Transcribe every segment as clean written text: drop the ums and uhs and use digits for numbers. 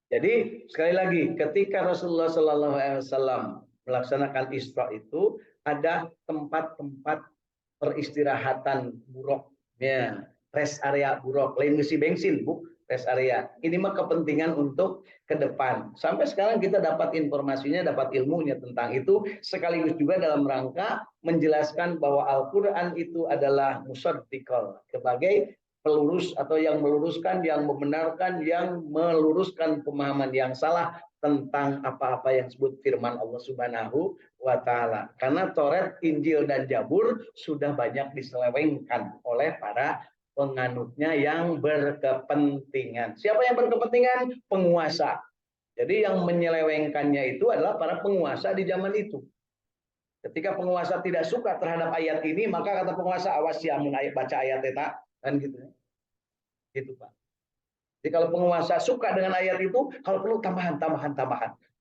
Jadi sekali lagi, ketika Rasulullah Shallallahu Alaihi Wasallam melaksanakan Isra itu ada tempat-tempat peristirahatan buruknya, rest area buruk, lain ngisi bensin, bu, rest area. Ini mah kepentingan untuk ke depan. Sampai sekarang kita dapat informasinya, dapat ilmunya tentang itu, sekaligus juga dalam rangka menjelaskan bahwa Al-Quran itu adalah musaddiqal, sebagai pelurus atau yang meluruskan, yang membenarkan, yang meluruskan pemahaman yang salah tentang apa-apa yang disebut firman Allah Subhanahu wa taala. Karena Taurat, Injil dan Zabur sudah banyak diselewengkan oleh para penganutnya yang berkepentingan. Siapa yang berkepentingan? Penguasa. Jadi yang menyelewengkannya itu adalah para penguasa di zaman itu. Ketika penguasa tidak suka terhadap ayat ini, maka kata penguasa, awas ya mun baca ayat eta, kan gitu. Gitu, Pak. Jadi kalau penguasa suka dengan ayat itu, kalau perlu tambahan.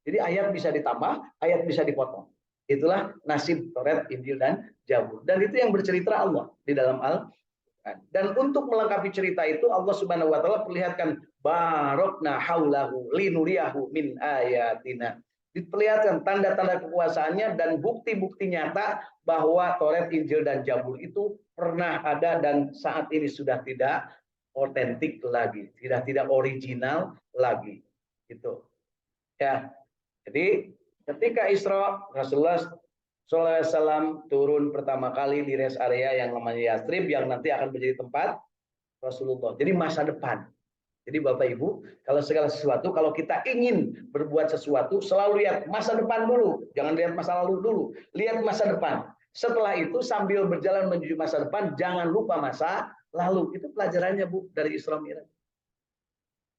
Jadi ayat bisa ditambah, ayat bisa dipotong. Itulah nasib Taurat, Injil dan Zabur. Dan itu yang bercerita Allah di dalam Al-Quran. Dan untuk melengkapi cerita itu, Allah Subhanahu wa taala perlihatkan barokna haulahu linuriyahu min ayatina. Diperlihatkan tanda-tanda kekuasaannya dan bukti-bukti nyata bahwa Taurat, Injil dan Zabur itu pernah ada dan saat ini sudah tidak otentik lagi, tidak original lagi, gitu. Ya, jadi ketika Isra, Rasulullah SAW turun pertama kali di rest area yang namanya Yastrib, yang nanti akan menjadi tempat Rasulullah. Jadi masa depan. Jadi Bapak Ibu, kalau segala sesuatu, kalau kita ingin berbuat sesuatu, selalu lihat masa depan dulu, jangan lihat masa lalu dulu, lihat masa depan. Setelah itu sambil berjalan menuju masa depan, jangan lupa masa lalu. Itu pelajarannya, Bu, dari Isra Mi'raj.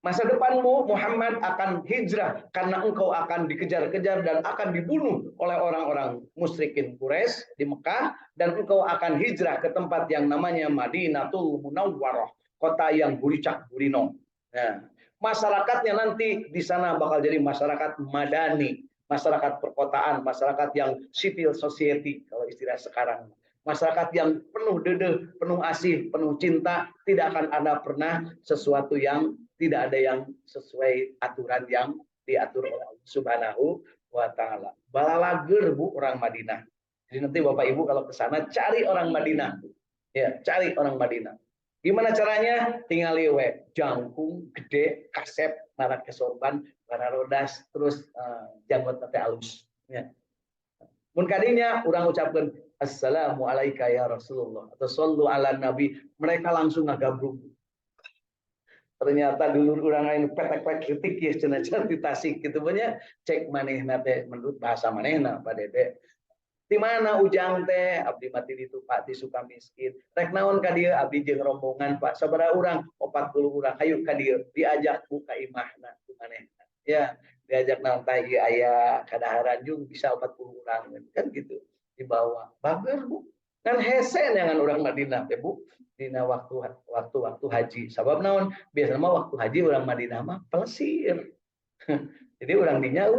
Masa depanmu, Muhammad, akan hijrah karena engkau akan dikejar-kejar dan akan dibunuh oleh orang-orang musyrikin Quraisy di Mekah, dan engkau akan hijrah ke tempat yang namanya Madinatul Munawwarah, kota yang buricak burino. Nah, masyarakatnya nanti di sana bakal jadi masyarakat madani, masyarakat perkotaan, masyarakat yang civil society kalau istilah sekarang. Masyarakat yang penuh dedeh, penuh asih, penuh cinta, tidak akan ada pernah sesuatu yang tidak ada yang sesuai aturan yang diatur oleh Allah Subhanahu wa taala. Balalager, Bu, orang Madinah. Jadi nanti Bapak Ibu kalau ke sana cari orang Madinah. Ya, cari orang Madinah. Gimana caranya? Tinggal liwe, jangkung gede, kasep, marak kesorban, warna rodas, terus janggut tete alus. Ya. Mun kadinya orang ucapkan assalamualaikum ya Rasulullah atau sallu ala nabi, mereka langsung ngagabrung. Ternyata dulu orang lain petek-petek kritik ya cenah di Tasik gitu banyak cek manehna teh menurut bahasa manehna Pak Dede. Di mana ujang teh abdi mati di Tupati Sukamiskin. Rek naon ka dieu abdi jeung rombongan Pak sabaraha urang 40 urang hayu ka dieu diajak buka imahna ku manehna. Ya, diajak naon teh ieu aya kadaharan jeung bisa 40 urang kan gitu dibawa. Bager Bu. Kan hese dengan orang Madinah teh Bu. Dina waktu haji. Sabab naon? Biasanya mah waktu haji orang Madinah mah pelesir. Jadi orang dinya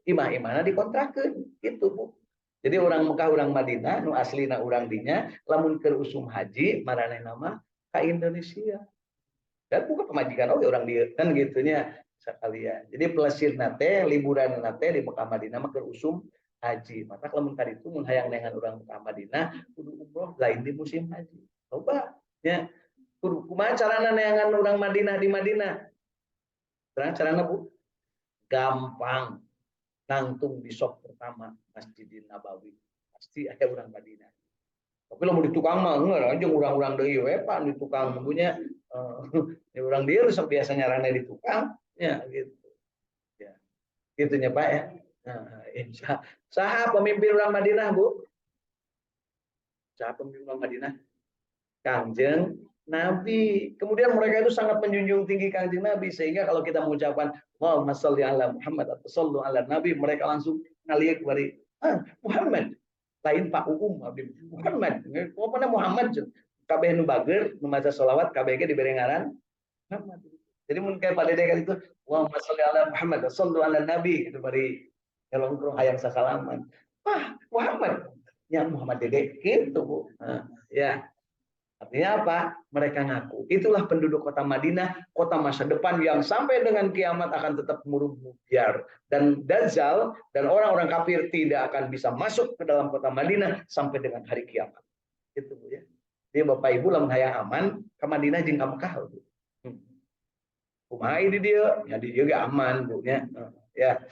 imah-imahna dikontrakeun gitu Bu. Jadi orang Mekah, orang Madinah, nu aslina orang dinya, lamun keur usum haji, maranehna mah ka Indonesia. Dan buka pemajikan oke orang dia kan gitunya sekalian. Jadi pelesir nate, liburan nate di Mekah Madinah mah keur usum haji. Maka lamun kaditu mun hayang dengan orang Mekah Madinah kudu umroh lain di musim haji. Coba ya. Kudu kumaha carana neangan orang Madinah di Madinah? Carana Bu? Gampang. Nangtung di sok pertama Masjidil Nabawi pasti ada orang Madinah. Tapi lo mau di tukang mah enggak aja orang-orang deui we Pak di tukang punya orang dia sok biasanya rane di tukang ya gitu. Ya. Gitunya Pak ya. Nah, insya saha pemimpin orang Madinah Bu? Saha pemimpin orang Madinah? Kanjeng Nabi. Kemudian mereka itu sangat menjunjung tinggi Kanjeng Nabi sehingga kalau kita mengucapkan Allahumma sholli ala Muhammad atau shollu ala Nabi, mereka langsung ngaliek bari Muhammad. Lain Pak Uum Muhammad. Pokoknya Muhammad kabeh nu bager nu maca sholawat kabeh ge dibere ngaran Muhammad. Jadi mun kayak Pak Dede kan itu Allahumma sholli ala Muhammad atau shollu ala Nabi itu bari ngelongkrong hayang sasalaman. Muhammad. Ya Muhammad Dede gitu Bu. Ya. Artinya apa? Mereka ngaku. Itulah penduduk kota Madinah, kota masa depan yang sampai dengan kiamat akan tetap murung-biar. Dan Dajjal dan orang-orang kafir tidak akan bisa masuk ke dalam kota Madinah sampai dengan hari kiamat. Itu Bu ya. Jadi Bapak Ibu lamun hayang aman ke Madinah jeung ka Mekah Bu. Kumaha di dia? Ya di dia ge aman Bu ya. Ya.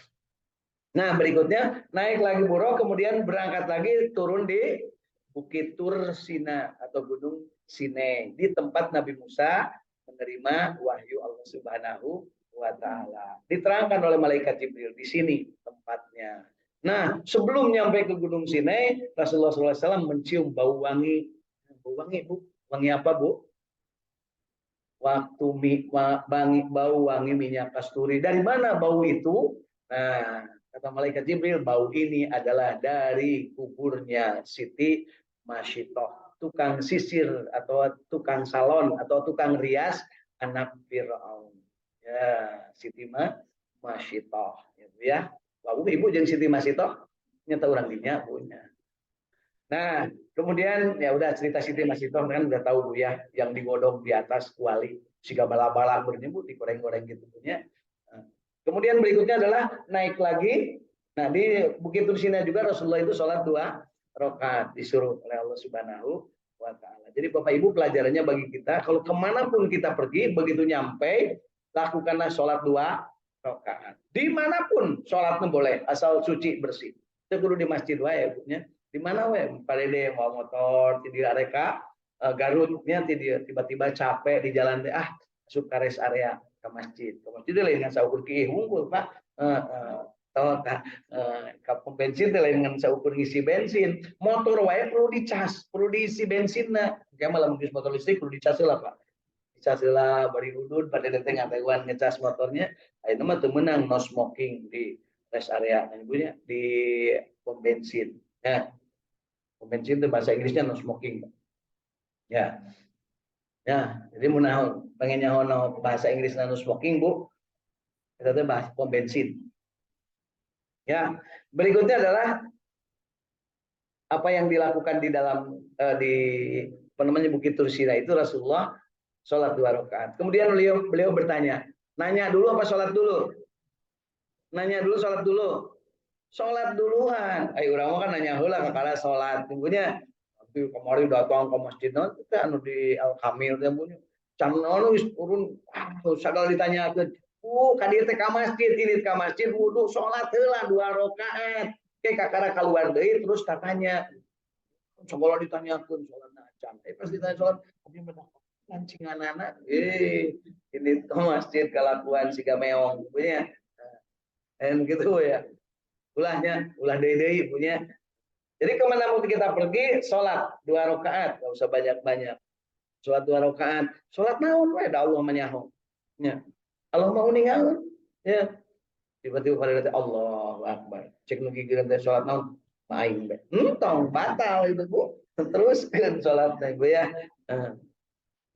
Nah, berikutnya naik lagi Buro, kemudian berangkat lagi turun di Bukit Tur Sina atau Gunung Sinai di tempat Nabi Musa menerima wahyu Allah Subhanahu wa taala. Diterangkan oleh malaikat Jibril di sini tempatnya. Nah, sebelum nyampe ke Gunung Sinai, Rasulullah SAW mencium bau wangi. Bau wangi, Bu. Wangi apa, Bu? Waktu bau wangi minyak kasturi. Dari mana bau itu? Nah, kata malaikat Jibril, bau ini adalah dari kuburnya Siti Masyitoh, tukang sisir atau tukang salon atau tukang rias anak Fir'aun. Ya, Siti Masyitoh, gitu ya. Lalu ibu jeung Siti Masyitoh nyata orang dinya punya. Nah, kemudian ya udah cerita Siti Masyitoh kan udah tahu Bu ya, yang digodong di atas kuali, siga bala-bala bernyebut digoreng-goreng gitu punya. Nah, kemudian berikutnya adalah naik lagi. Nah, di Bukit Tursina juga Rasulullah itu sholat 2 rakaat disuruh oleh Allah Subhanahu wa taala. Jadi Bapak Ibu pelajarannya bagi kita, kalau kemanapun kita pergi, begitu nyampe, lakukanlah sholat 2 rakaat. Dimanapun sholatnya boleh, asal suci bersih. Itu kudu di masjid wae ya, di mana we parede mau motor di areka Garutnya tiba-tiba capek di jalan deh masuk ke rest area ke masjid lain dengan saukur ki unggul Pak tahu ke pom bensin lain dengan saukur ngisi bensin motor wae perlu dicas perlu diisi bensinna kayak malam motor listrik perlu dicas lah Pak dicas lah bari udud pada datang ngatewan ngecas motornya ayeuna mah teu meunang no smoking di rest area ibunya di pom bensin ya. Bensin itu bahasa Inggrisnya no smoking. Ya. Ya, jadi mau naon, pengen nyaho bahasa Inggris no smoking, Bu. Kita tuh bahas pom bensin. Ya. Berikutnya adalah apa yang dilakukan di dalam di namanya Bukit Tursina itu Rasulullah sholat 2 rakaat. Kemudian beliau bertanya, nanya dulu apa sholat dulu? Nanya dulu sholat dulu. Sholat duluan. Ayo orang kan nanya heula kakara sholat. Tunggunya kemarin datang ke masjid kita anu di Al Kamil teh punya can anu wis turun sagala ditanyakeun ka dieu teh ka masjid ini ka masjid wudu salat heula 2 rakaat ke kakara keluar deui terus katanya sekolah ditanyakeun salatna can pas ditanya salat abi mendak lancinganana ini ke masjid kalakuan siga meong punya dan gitu ya ulah deui punya. Jadi kemana pun kita pergi, sholat 2 rakaat, nggak usah banyak-banyak. Sholat 2 rakaat, sholat naon, da Allah menyaho. Ya. Allah mau ninggal, ya. Tiba-tiba pada datang Allahu Akbar. Cek nugi geun teh sholat naon, main be. Tong batal itu Bu. Terus kan sholat teh Bu ya.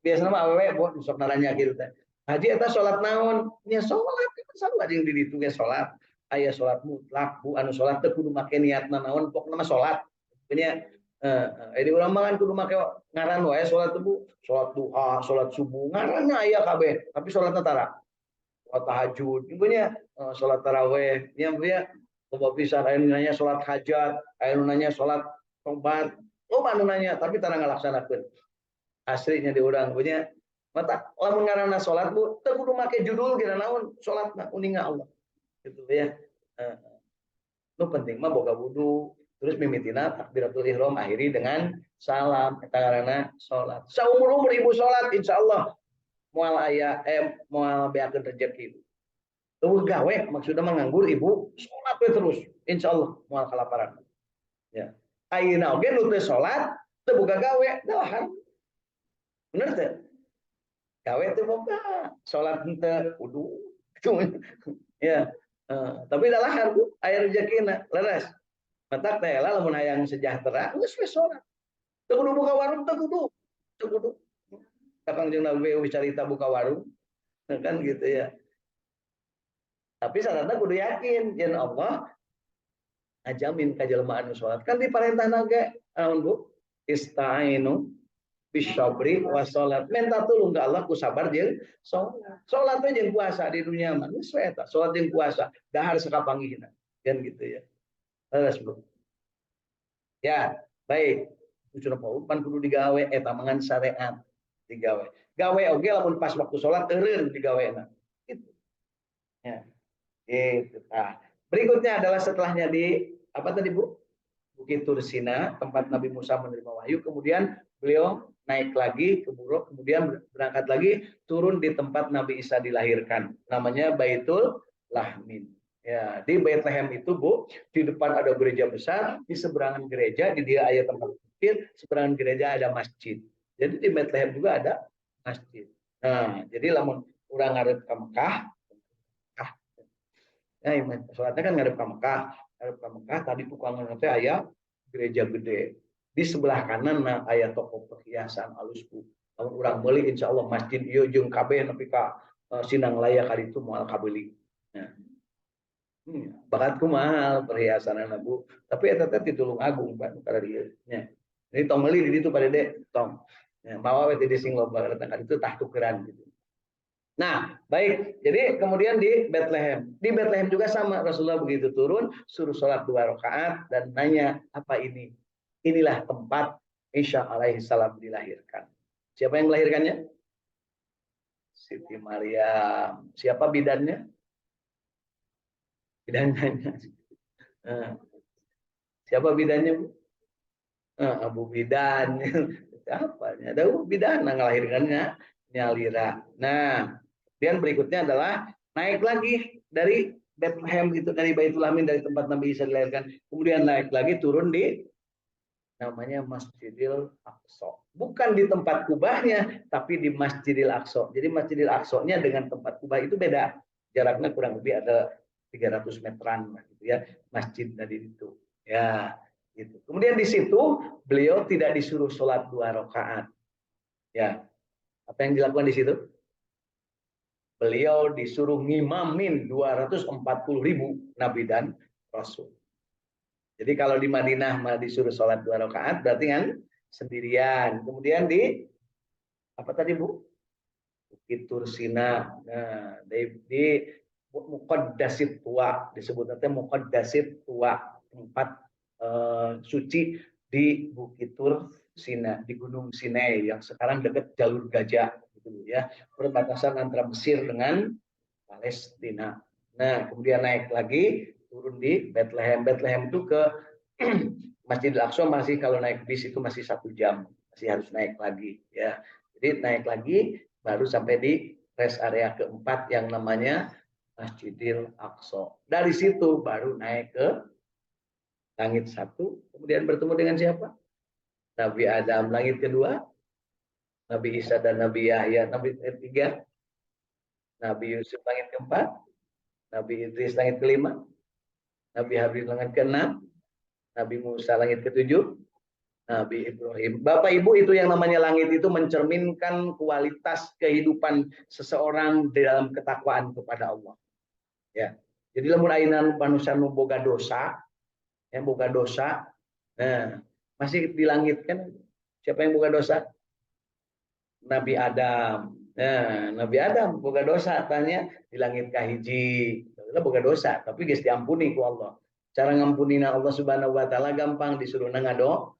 Biasanya mah awewe Bu sok naranya gitu teh. Haji eta sholat naon? Ya sholat, selalu ada yang di ditu ge sholat. Ayah sholat mutlak Bu anu sholat teu kudu make niatna naon pokokna mah sholat punya ini ulama kan kudu make ngaran wae sholat Bu sholat duha sholat subuh ngaranna aya kabeh tapi sholatna tara sholat tahajud punya sholat tarawih nya punya loba pisan aya nanya sholat hajat aya nanya sholat tobat loba anu nanya tapi tara ngalaksanakeun aslinya di urang punya mata lamun ngaranna sholat Bu teu kudu make judul geuna naon sholatna uninga Allah gitu ya. Lu penting mah boga wudu terus mimitina takbiratul ihram akhiri dengan salam eta ngaranna salat. Saumur-umur ibu salat insyaallah moal aya moal beakeun rezeki. Teu gawe maksudna mah nganggur ibu salat we terus insyaallah moal kalaparan. Ya. Ayeuna oge nu teu salat teu boga gawe dalahan. Bener teu? Gawe teu boga, salat teu wudu. Ya. Tapi dalahan Bu, aya rezekina leres. Matak teh lah lamun hayang sejahtera, geus we salat. Teu kudu buka warung teu kudu. Kakang jeung Nabi wis carita buka warung. Kan gitu ya. Tapi syaratna kudu yakin yen Allah ajamin ka jelema anu salat. Kan diparentahna ge naon Bu? Ista'inu bisyabri wa salat. Minta tulung ke Allah ku sabar jeung salat. Salat teh jeung puasa di dunia mah geus we eta. Salat jeung puasa dahar sakapanggihna. Kan gitu ya. Terus Bro. Ya, baik. Ucuna pan kudu digawe eta mangan syariat digawe. Gawe oge lamun pas waktu salat eureun digaweana. Gitu. Ya. Gitu. Nah, berikutnya adalah setelahnya di apa tadi Bu? Bukit Tursina, tempat Nabi Musa menerima wahyu. Kemudian beliau naik lagi ke Buruk, kemudian berangkat lagi turun di tempat Nabi Isa dilahirkan. Namanya Baitul Lahmin. Ya, di Bethlehem itu Bu, di depan ada gereja besar, di seberangan gereja, di dia ayat tempat kecil, seberangan gereja ada masjid. Jadi di Bethlehem juga ada masjid. Nah, jadi lamun urang ngarep ke Mekah, sholatnya kan ngadep ke Mekah. Ngadep ke Mekah, tadi tukang nanti ayah gereja gede. Di sebelah kanan nah ayah toko perhiasan alusku. Kalau orang beli insya Allah masjid iyo jeung kabeh nepi ka Sindang Laya kali itu moal kabeli. Nah, bakatku mahal perhiasan anak Bu. Tapi eta teh di Tulung Agung Pak kada dieu nya. Ini tong meuli di ditu pada dek tong. Ya, mawa we di sing loba eta itu tah tukeran gitu. Nah, baik. Jadi kemudian di Bethlehem. Di Bethlehem juga sama. Rasulullah begitu turun, suruh sholat 2 rakaat dan nanya, apa ini? Inilah tempat Isa alaihissalam dilahirkan. Siapa yang melahirkannya? Siti Maryam. Siapa bidannya? Bidannya. Siapa bidannya, Bu? Abu Bidan. Apa? Ada Abu Bidan yang melahirkannya. Nyalira. Nah, kemudian berikutnya adalah naik lagi dari Bethlehem gitu, dari Baitul Amin, dari tempat Nabi Isa dilahirkan. Kemudian naik lagi turun di namanya Masjidil Aqsa. Bukan di tempat kubahnya, tapi di Masjidil Aqsa. Jadi Masjidil Aqsa-nya dengan tempat kubah itu beda. Jaraknya kurang lebih ada 300 meteran gitu ya, masjid dari itu. Ya, gitu. Kemudian di situ beliau tidak disuruh sholat 2 rakaat. Ya, apa yang dilakukan di situ? Beliau disuruh ngimamin 240.000 nabi dan rasul. Jadi kalau di Madinah mah disuruh sholat 2 rakaat, berarti kan sendirian. Kemudian di apa tadi Bu? Bukit Tursina. Nah, di Muqaddasit Tua disebutnya Muqaddasit Tua, tempat suci di Bukit Tursina, di Gunung Sinai yang sekarang dekat jalur gajah gitu ya, perbatasan antara Mesir dengan Palestina. Nah, kemudian naik lagi turun di Bethlehem. Bethlehem itu ke Masjidil Aqsa masih kalau naik bis itu masih 1 jam, masih harus naik lagi ya. Jadi naik lagi baru sampai di rest area keempat yang namanya Masjidil Aqsa. Dari situ baru naik ke langit 1, kemudian bertemu dengan siapa? Nabi Adam langit kedua, Nabi Isa dan Nabi Yahya Nabi ketiga, Nabi Yusuf langit keempat, Nabi Idris langit kelima, Nabi Habib langit keenam, Nabi Musa langit ketujuh, Nabi Ibrahim. Bapak Ibu, itu yang namanya langit itu mencerminkan kualitas kehidupan seseorang di dalam ketakwaan kepada Allah. Ya. Jadi lamun ayeuna manusia nu boga dosa, yang boga dosa, nah, masih di langit kan siapa yang boga dosa? Nabi Adam. Nah, Nabi Adam boga dosa tanya di langit kahiji. Lah boga dosa, tapi geus diampuni ku Allah. Cara ngampunina Allah Subhanahu wa taala gampang, disuruh ngadoa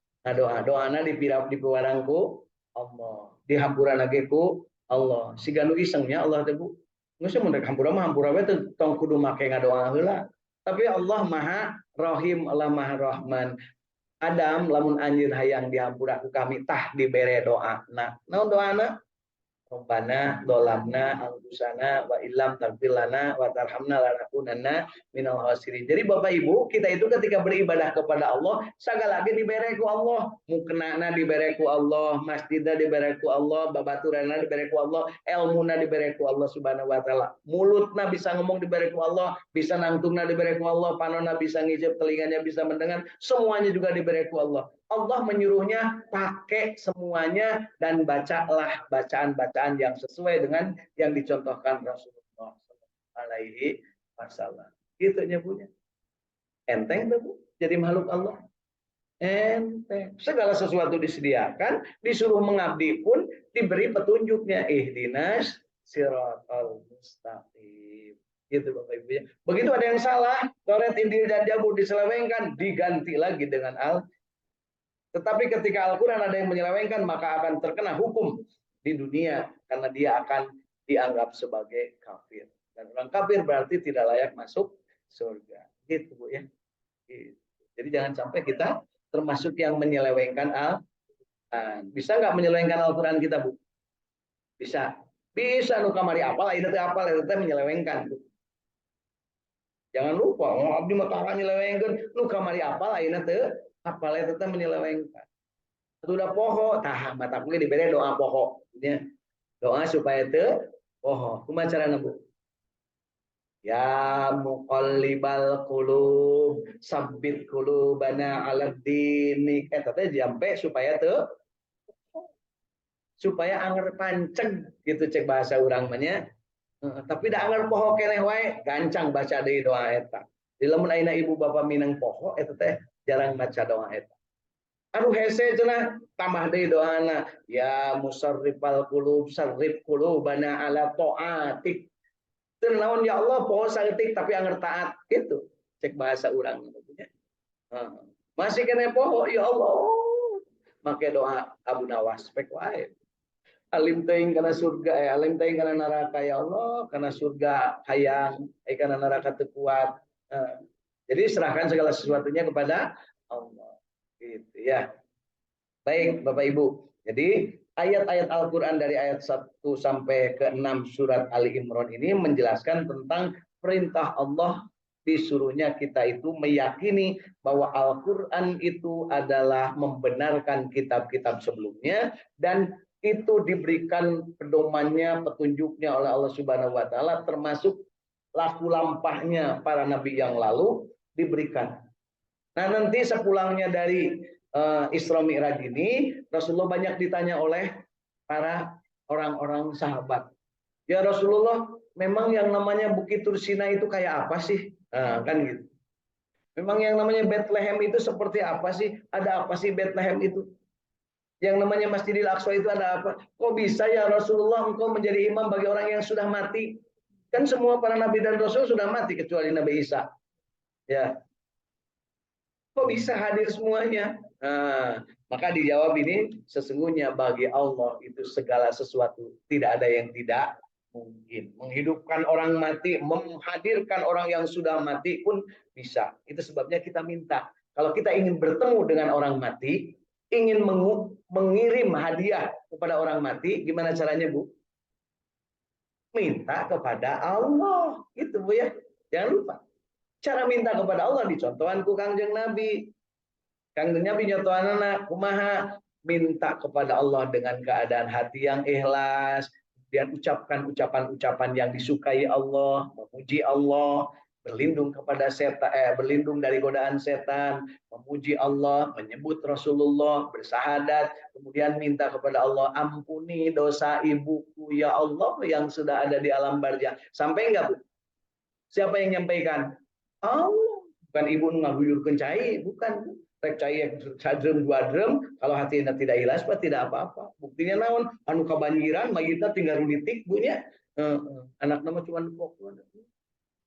doana dipiwarangku Allah. Dihampuran lagi ku Allah. Siga nu isengnya Allah teh Bu. Geus mun rek hampura mah hampura we teh tong kudu make ngadoa heula. Tapi Allah Maha Rahim, Allah Maha Rahman. Adam lamun anjir hayang dihampura ku kami tah dibere doa. Nah, naon doana? Rabbana dolamna anfusana wa illam taghfir lana wa tarhamna lanakunanna minal khasirin. Jadi Bapak Ibu, kita itu ketika beribadah kepada Allah, sagala ge dibere ku Allah, muknana dibere ku Allah, masjidna dibere ku Allah, babaturana dibere ku Allah, ilmuna dibere ku Allah Subhanahu wa taala. Mulutna bisa ngomong dibere ku Allah, bisa nangtungna dibere ku Allah, panonna bisa ngijep, telinganya bisa mendengar, semuanya juga dibere ku Allah. Allah menyuruhnya pakai semuanya dan bacalah bacaan-bacaan yang sesuai dengan yang dicontohkan Rasulullah alaihi wasallam. Gitu nya punya. Enteng tuh Bu, jadi makhluk Allah. Enteng. Segala sesuatu disediakan, disuruh mengabdi pun diberi petunjuknya. Ihdinas siratal mustaqim. Gitu Bapak Ibu ya. Begitu ada yang salah, Taurat, Injil dan Zabur diselewengkan, diganti lagi dengan tetapi ketika Al-Quran ada yang menyelewengkan, maka akan terkena hukum di dunia karena dia akan dianggap sebagai kafir. Dan orang kafir berarti tidak layak masuk surga. Gitu Bu ya. Gitu. Jadi jangan sampai kita termasuk yang menyelewengkan Al-Quran. Bisa nggak menyelewengkan Al-Quran kita Bu? Bisa. Bisa nu kamari apal, itu apal, itu menyelewengkan. Bu. Jangan lupa, oh abdi mah nyelewengkan, nu kamari apal, itu apal, itu menyelewengkan. Sudah poho, tah mata kuliah diberi doa poho, ya. Doa supaya itu poho. Kumaha carana Bu? Ya muqallibal qulub, sabbit qulubana ala dinik. Teh jampe supaya tuh supaya anger panceng gitu cek bahasa urang mah nya. Tapi da anger poho keneh wae, gancang baca deui doa eta. Di lamun ayeuna ibu bapak minang poho eta teh jarang baca doa eta. Aduh hese cenah tambah deui doana ya musarrifal qulub sarrif qulubana ala taatik. Teu naon ya Allah poho saeutik tapi anger taat gitu cek bahasa urang punya. Masih kena poho ya Allah make doa Abu Nawas pek wae. Alim teuing kana surga alim teuing kana neraka ya Allah kana surga hayang kana neraka teu kuat. Jadi serahkan segala sesuatunya kepada Allah gitu ya. Baik Bapak Ibu. Jadi ayat-ayat Al-Quran dari ayat 1 sampai ke 6 surat Ali Imran ini menjelaskan tentang perintah Allah disuruhnya kita itu meyakini bahwa Al-Quran itu adalah membenarkan kitab-kitab sebelumnya dan itu diberikan pedomannya, petunjuknya oleh Allah Subhanahu wa taala termasuk laku lampahnya para nabi yang lalu diberikan. Nah, nanti sepulangnya dari Isra Mi'raj ini, Rasulullah banyak ditanya oleh para orang-orang sahabat. Ya Rasulullah, memang yang namanya Bukit Tursina itu kayak apa sih? Nah, kan gitu. Memang yang namanya Bethlehem itu seperti apa sih? Ada apa sih Bethlehem itu? Yang namanya Masjidil Aqsa itu ada apa? Kok bisa ya Rasulullah engkau menjadi imam bagi orang yang sudah mati? Kan semua para nabi dan rasul sudah mati kecuali Nabi Isa. Ya, kok bisa hadir semuanya? Nah, maka dijawab ini sesungguhnya bagi Allah itu segala sesuatu tidak ada yang tidak mungkin. Menghidupkan orang mati, menghadirkan orang yang sudah mati pun bisa. Itu sebabnya kita minta. Kalau kita ingin bertemu dengan orang mati, ingin mengirim hadiah kepada orang mati, gimana caranya Bu? Minta kepada Allah. Itu Bu ya. Jangan lupa. Cara minta kepada Allah dicontohan ku Kangjeng Nabi. Kangjeng Nabi nyontohanana kumaha minta kepada Allah dengan keadaan hati yang ikhlas, kemudian ucapkan ucapan-ucapan yang disukai Allah, memuji Allah, berlindung kepada setan, berlindung dari godaan setan, memuji Allah, menyebut Rasulullah, bersahadat, kemudian minta kepada Allah ampuni dosa ibuku ya Allah yang sudah ada di alam barzah. Sampai enggak Bu? Siapa yang nyampaikan? Allah, bukan ibu ngaguyurkeun cai, bukan. Rek cai sadrem dua drem, kalau hatinya tidak ikhlas, tidak apa-apa. Buktinya naon? Anu kabanjiran, magita tinggal ruditik bunya. Anak nama cuma pok.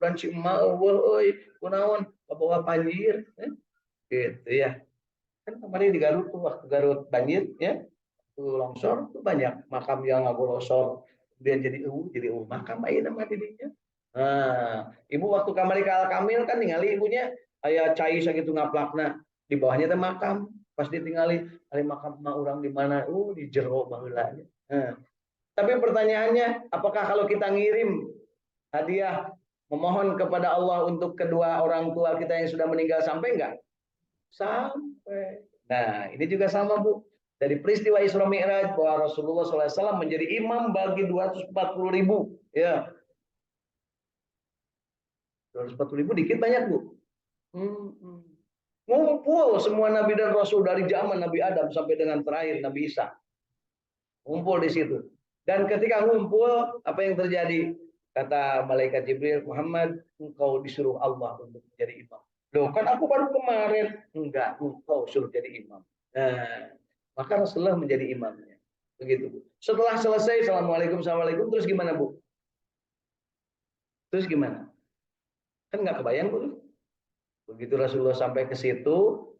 Dan si emak eueuh kunaon kabawa banjir, gitu ya. Kan kemarin di Garut tuh waktu Garut banjir ya, tuh longsor tuh banyak makam yang ngagolosor. Kemudian jadi makam ayeuna mah didinya. Nah, ibu waktu kamari ka Kamil kan ningali ibunya aya cai sakitu ngaplakna di bawahnya teh makam pas ditinggali ari makam mah urang di mana di jero baheula. Nah, tapi pertanyaannya apakah kalau kita ngirim hadiah memohon kepada Allah untuk kedua orang tua kita yang sudah meninggal sampai enggak? Sampai. Nah, ini juga sama Bu. Dari peristiwa Isra Mi'raj bahwa Rasulullah SAW menjadi imam bagi 240.000 ya. 240.000 dikit banyak Bu. Ngumpul semua nabi dan rasul dari zaman Nabi Adam sampai dengan terakhir Nabi Isa. Ngumpul di situ. Dan ketika ngumpul, apa yang terjadi? Kata malaikat Jibril, Muhammad, engkau disuruh Allah untuk menjadi imam. Loh, kan aku baru kemarin. Enggak, engkau suruh jadi imam. Nah, maka Rasulullah menjadi imamnya. Begitu, Bu. Setelah selesai, Assalamualaikum, Assalamualaikum, terus gimana, Bu? Terus gimana? Kan nggak kebayang, Bu. Begitu Rasulullah sampai ke situ,